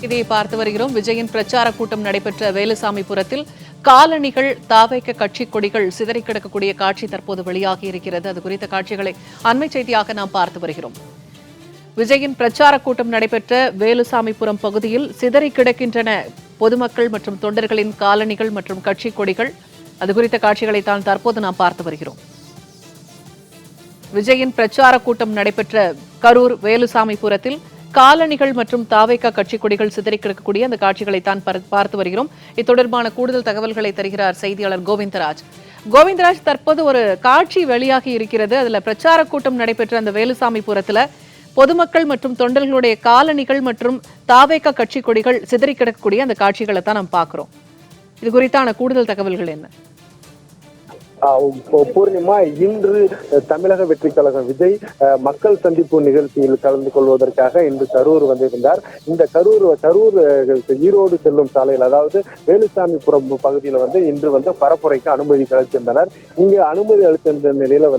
இதை பார்த்து வருகிறோம். விஜயின் பிரச்சார கூட்டம் நடைபெற்ற வேலுசாமிபுரத்தில் காலணிகள், தாவேக கட்சி கொடிகள் சிதறி கிடக்கக்கூடிய காட்சி தற்போது வெளியாகி இருக்கிறது. அது குறித்த காட்சிகளை அண்மை செய்தியாக நாம் பார்த்து வருகிறோம். விஜயின் பிரச்சார கூட்டம் நடைபெற்ற வேலுசாமிபுரம் பகுதியில் சிதறி கிடக்கின்றன பொதுமக்கள் மற்றும் தொண்டர்களின் காலணிகள் மற்றும் கட்சி கொடிகள். அது குறித்த காட்சிகளை தான் தற்போது நாம் பார்த்து வருகிறோம். விஜயின் பிரச்சார கூட்டம் நடைபெற்ற கரூர் வேலுசாமிபுரத்தில் காலணிகள் மற்றும் தாவேகா கட்சி கொடிகள் சிதறி கிடக்கக்கூடிய அந்த காட்சிகளை தான் பார்த்து வருகிறோம். இது தொடர்பான கூடுதல் தகவல்களை தருகிறார் செய்தியாளர் கோவிந்தராஜ். கோவிந்தராஜ், தற்போது ஒரு காட்சி வெளியாகி இருக்கிறது. அதுல பிரச்சார கூட்டம் நடைபெற்ற அந்த வேலுசாமிபுரத்துல பொதுமக்கள் மற்றும் தொண்டர்களுடைய காலணிகள் மற்றும் தாவேகா கட்சி கொடிகள் சிதறி கிடக்கக்கூடிய அந்த காட்சிகளை தான் நாம் பார்க்கிறோம். இது குறித்தான கூடுதல் தகவல்கள் என்ன? பூர்ணிமா, இன்று தமிழக வெற்றி கழகம் விஜய் மக்கள் சந்திப்பு நிகழ்ச்சியில் கலந்து கொள்வதற்காக இன்று கரூர் வந்திருந்தார். இந்த கரூர் ஈரோடு செல்லும் சாலையில், அதாவது வேலுசாமிபுரம் பகுதியில் இன்று பரப்புரைக்கு அனுமதி அளித்திருந்தனர். இங்கு அனுமதி அளித்திருந்த நிலையில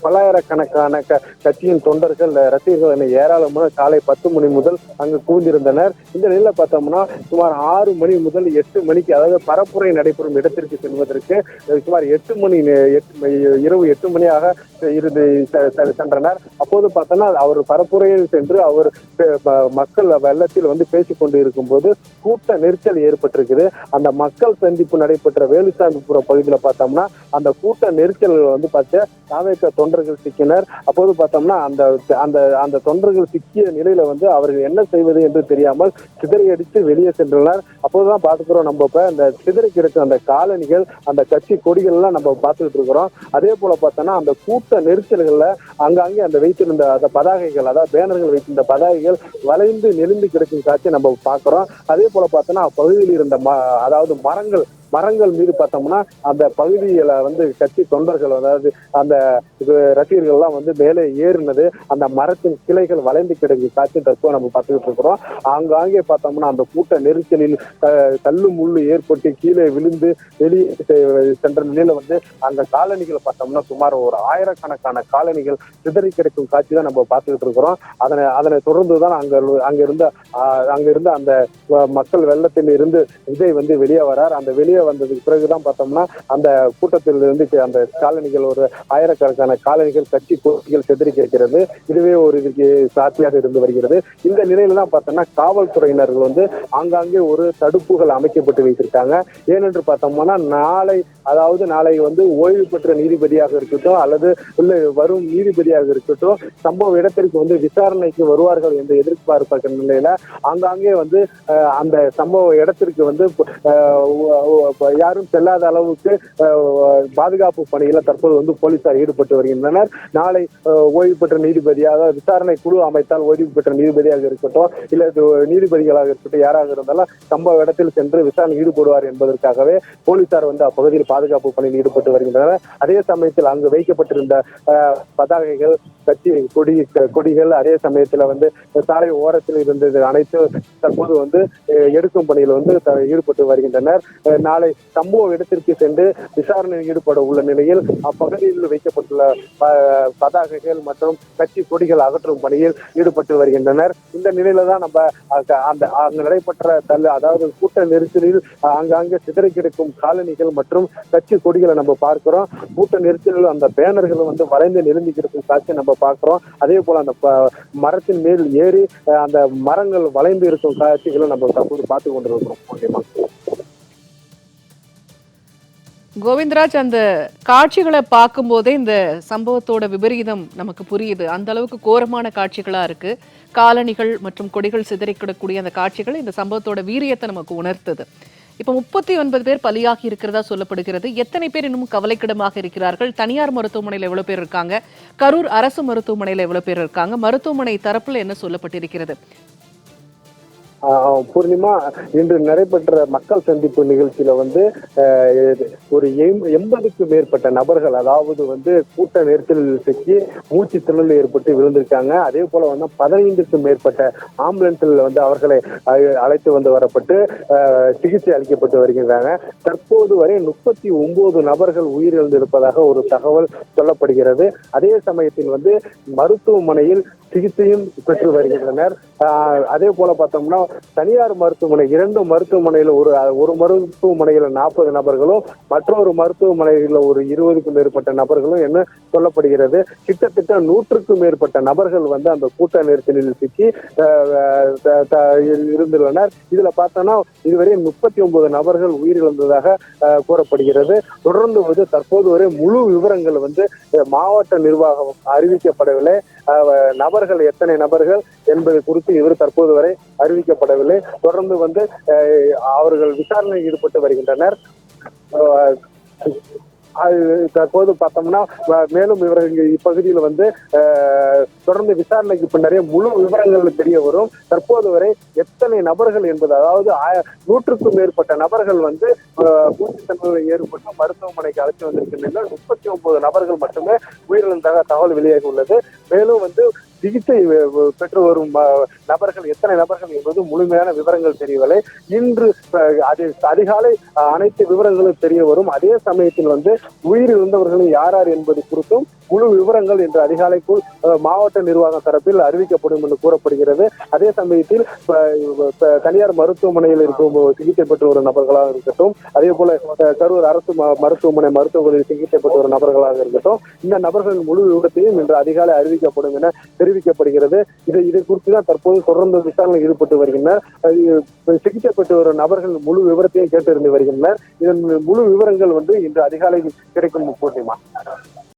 பல்லாயிரக்கணக்கான கட்சியின் தொண்டர்கள், ரசிகர்கள் என ஏராளமான காலை 10 மணி முதல் அங்கு கூர்ந்திருந்தனர். இந்த நிலையில பார்த்தோம்னா சுமார் 6 மணி முதல் 8 மணிக்கு, அதாவது பரப்புரை நடைபெறும் இடத்திற்கு செல்வதற்கு சுமார் 8 மணி இரவு 8 மணியாக இருந்து சென்றனர். அப்போது பார்த்தோன்னா அவர் பரப்புரையில் சென்று அவர் மக்கள் வெள்ளத்தில் பேசிக் கொண்டு இருக்கும் போது கூட்ட நெரிசல் ஏற்பட்டிருக்குது. அந்த மக்கள் சந்திப்பு நடைபெற்ற வேலுசாமிபுரம் பகுதியில் பார்த்தோம்னா அந்த கூட்ட நெரிசல் பார்த்து தாவேகா தொண்டர்கள் சிக்கினர். அப்போது பார்த்தோம்னா அந்த தொண்டர்கள் சிக்கிய நிலையில அவர்கள் என்ன செய்வது என்று தெரியாமல் சிதறி அடித்து வெளியே சென்றனர். அப்போதுதான் பார்த்துக்கிறோம் நம்ம இந்த சிதறி கிடக்கும் அந்த காலணிகள், அந்த கட்சி கொடிகள் எல்லாம் நம்ம பார்த்துக்கிட்டு இருக்கிறோம். அதே போல பார்த்தோம்னா அந்த கூட்ட நெரிசல்கள்ல அங்கங்கே அந்த வைத்திருந்த அந்த பதாகைகள், அதாவது பேனர்கள் வைத்திருந்த பதாகைகள் வளைந்து நெளிந்து கிடக்கும் காட்சி நம்ம பார்க்கிறோம். அதே போல பார்த்தோம்னா பகுதியில் இருந்த அதாவது மரங்கள் மீது பார்த்தோம்னா அந்த பகுதியில கட்சி தொண்டர்கள், அதாவது அந்த ரசிகர்கள் எல்லாம் மேலே ஏறினது, அந்த மரத்தின் கிளைகள் வளைந்து கிடக்கு காட்சி தற்போது நம்ம பார்த்துக்கிட்டு இருக்கிறோம். ஆங்காங்கே பார்த்தோம்னா அந்த கூட்ட நெரிசலில் கல்லு முள்ளு ஏற்பட்டு கீழே விழுந்து வெளியே சென்ற நிலையில அந்த காலணிகள் பார்த்தோம்னா சுமார் ஒரு 1000கணக்கான காலணிகள் சிதறி கிடைக்கும் காட்சி தான் நம்ம பார்த்துக்கிட்டு இருக்கிறோம். அதனை தொடர்ந்துதான் அங்க இருந்த அந்த மக்கள் வெள்ளத்தில் இருந்து விஜய் வெளியே வரார். அந்த வெளியே வந்ததுக்கு பிறகுதான் பார்த்தோம்னா அந்த கூட்டத்தில் இருந்து அந்த காலணிகள், ஒரு 1000கணக்கான காலணிகள், கட்சி கொடிகள் சிதறி கிடைக்கிறது. இதுவே ஒரு இதுக்கு சாட்சியாக இருந்து வருகிறது. இந்த நிலையில தான் பார்த்தோம்னா காவல்துறையினர்கள் ஆங்காங்கே ஒரு தடுப்புகள் அமைக்கப்பட்டு வைத்திருக்காங்க. ஏனென்று பார்த்தோம்னா நாளை ஓய்வு பெற்ற நீதிபதியாக இருக்கட்டும் அல்லது வரும் நீதிபதியாக இருக்கட்டும் சம்பவ இடத்திற்கு விசாரணைக்கு வருவார்கள் என்று எதிர்பார்க்கிற நிலையில ஆங்காங்கே அந்த சம்பவ இடத்திற்கு யாரும் செல்லாத அளவுக்கு பாதுகாப்பு பணியில தற்போது போலீசார் ஈடுபட்டு வருகின்றனர். நாளை ஓய்வு பெற்ற நீதிபதியாக விசாரணை குழு அமைத்தால் ஓய்வு பெற்ற நீதிபதியாக இருக்கட்டும் இல்ல நீதிபதிகளாக இருக்கட்டும் யாராக இருந்தாலும் சம்பவ இடத்தில் சென்று விசாரணை ஈடுபடுவார் என்பதற்காகவே போலீசார் அப்பகுதியில் பாதுகாப்பு பணியில் ஈடுபட்டு வருகின்றனர். அதே சமயத்தில் அங்கு வைக்கப்பட்டிருந்த பதாகைகள், கட்சி கொடிகள் அதே சமயத்துல சாலை ஓரத்தில் இருந்தது அனைத்து தற்போது எடுக்கும் பணியில் ஈடுபட்டு வருகின்றனர். நாளை சம்பவ இடத்திற்கு சென்று விசாரணையில் ஈடுபட உள்ள நிலையில் அப்பகுதியில் வைக்கப்பட்டுள்ள பதாகைகள் மற்றும் கட்சி கொடிகள் அகற்றும் பணியில் ஈடுபட்டு வருகின்றனர். இந்த நிலையில தான் நம்ம அங்கு நடைபெற்ற அதாவது கூட்ட நெரிசலில் ஆங்காங்கே சிதறி கிடக்கும் காலணிகள் மற்றும் கட்சி கொடிகளை நம்ம பார்க்கிறோம். கூட்ட நெரிசலில் அந்த பேனர்களும் வளைந்து நெருங்கி கிடக்கும் காட்சி நம்ம பார்க்கிறோம். அதே போல அந்த மரத்தின் மேல் ஏறி அந்த மரங்கள் வளைந்து இருக்கும் காட்சிகளை நம்ம தற்போது பார்த்து கொண்டிருக்கிறோம். ஓகேமா கோவிந்தராஜ், அந்த காட்சிகளை பார்க்கும் போதே இந்த சம்பவத்தோட விபரீதம் நமக்கு புரியுது. அந்த அளவுக்கு கோரமான காட்சிகளா இருக்கு. காலணிகள் மற்றும் கொடிகள் சிதறிக்கிடக்கூடிய அந்த காட்சிகள் இந்த சம்பவத்தோட வீரியத்தை நமக்கு உணர்த்துது. இப்ப 39 பேர் பலியாகி இருக்கிறதா சொல்லப்படுகிறது. எத்தனை பேர் இன்னும் கவலைக்கிடமாக இருக்கிறார்கள்? தனியார் மருத்துவமனையில் எவ்வளவு பேர் இருக்காங்க? கரூர் அரசு மருத்துவமனையில் எவ்வளவு பேர் இருக்காங்க? மருத்துவமனை தரப்புல என்ன சொல்லப்பட்டிருக்கிறது? பூர்ணிமா, இன்று நடைபெற்ற மக்கள் சந்திப்பு நிகழ்ச்சியில ஒரு 80க்கும் மேற்பட்ட நபர்கள், அதாவது கூட்ட நெரிசலில் சிக்கி மூச்சு திணறல் ஏற்பட்டு விழுந்திருக்காங்க. அதே போல 15க்கும் மேற்பட்ட ஆம்புலன்ஸில் அவர்களை அழைத்து வரப்பட்டு சிகிச்சை அளிக்கப்பட்டு வருகின்றாங்க. தற்போது வரை 39 நபர்கள் உயிரிழந்திருப்பதாக ஒரு தகவல் சொல்லப்படுகிறது. அதே சமயத்தில் மருத்துவமனையில் சிகிச்சையும் பெற்று வருகின்றனர். அதே போல பார்த்தோம்னா தனியார் மருத்துவமனை 2 மருத்துவமனையில ஒரு மருத்துவமனையில 40 நபர்களும் மற்றொரு மருத்துவமனையில ஒரு 20க்கும் மேற்பட்ட நபர்களும் என்ன சொல்லப்படுகிறது. கிட்டத்தட்ட 100க்கும் மேற்பட்ட நபர்கள் வந்து அந்த கூட்ட நெரிசலில் சிக்கி இருந்துள்ளனர். இதுல பார்த்தோம்னா இதுவரை 39 நபர்கள் உயிரிழந்ததாக கூறப்படுகிறது. தொடர்ந்து வந்து தற்போது வரை முழு விவரங்கள் வந்து மாவட்ட நிர்வாகம் அறிவிக்கப்படவில்லை. நபர்கள் எத்தனை நபர்கள் என்பது குறித்து இவர் தற்போது வரை அறிவிக்கப்படவில்லை. தொடர்ந்து வந்து அவர்கள் விசாரணையில் ஈடுபட்டு வருகின்றனர். தற்போது பார்த்தோம்னா மேலும் இவர்கள் இப்பகுதியில் வந்து தொடர்ந்து விசாரணைக்கு பின்னரே முழு விவரங்கள் தெரிய வரும். தற்போது வரை எத்தனை நபர்கள் என்பது, அதாவது 100க்கும் மேற்பட்ட நபர்கள் வந்து மூச்சுத்திணறல் ஏற்பட்டு மருத்துவமனைக்கு அழைத்து வந்திருக்கின்றனர். 39 நபர்கள் மட்டுமே உயிரிழந்ததாக தகவல் வெளியாகி உள்ளது. மேலும் வந்து சிகிச்சை பெற்று வரும் நபர்கள் எத்தனை நபர்கள் என்பது முழுமையான விவரங்கள் தெரியவில்லை. இன்று அதிகாலை அனைத்து விவரங்களும் தெரிய வரும். அதே சமயத்தில் வந்து உயிரிழந்தவர்களும் யார் யார் என்பது குறித்தும் முழு விவரங்கள் இன்று அதிகாலைக்குள் மாவட்ட நிர்வாகம் தரப்பில் அறிவிக்கப்படும் என்று கூறப்படுகிறது. அதே சமயத்தில் தனியார் மருத்துவமனையில் இருக்கும் சிகிச்சை பெற்று வரும் நபர்களாக இருக்கட்டும், அதே போல கரூர் அரசு மருத்துவமனை மருத்துவமனையில் சிகிச்சை பெற்று வரும் நபர்களாக இருக்கட்டும், இந்த நபர்களின் முழு விவரத்தையும் இன்று அதிகாலை அறிவிக்கப்படும் என தெரிவிக்கப்படுகிறது. இதை குறித்து தான் தற்போது தொடர்ந்து விசாரணையில் ஈடுபட்டு வருகின்றனர். சிகிச்சை பெற்று வரும் நபர்கள் முழு விவரத்தையும் கேட்டறிந்து வருகின்றனர். இதன் முழு விவரங்கள் வந்து இன்று அதிகாலை கிடைக்கும். பூர்ணிமா.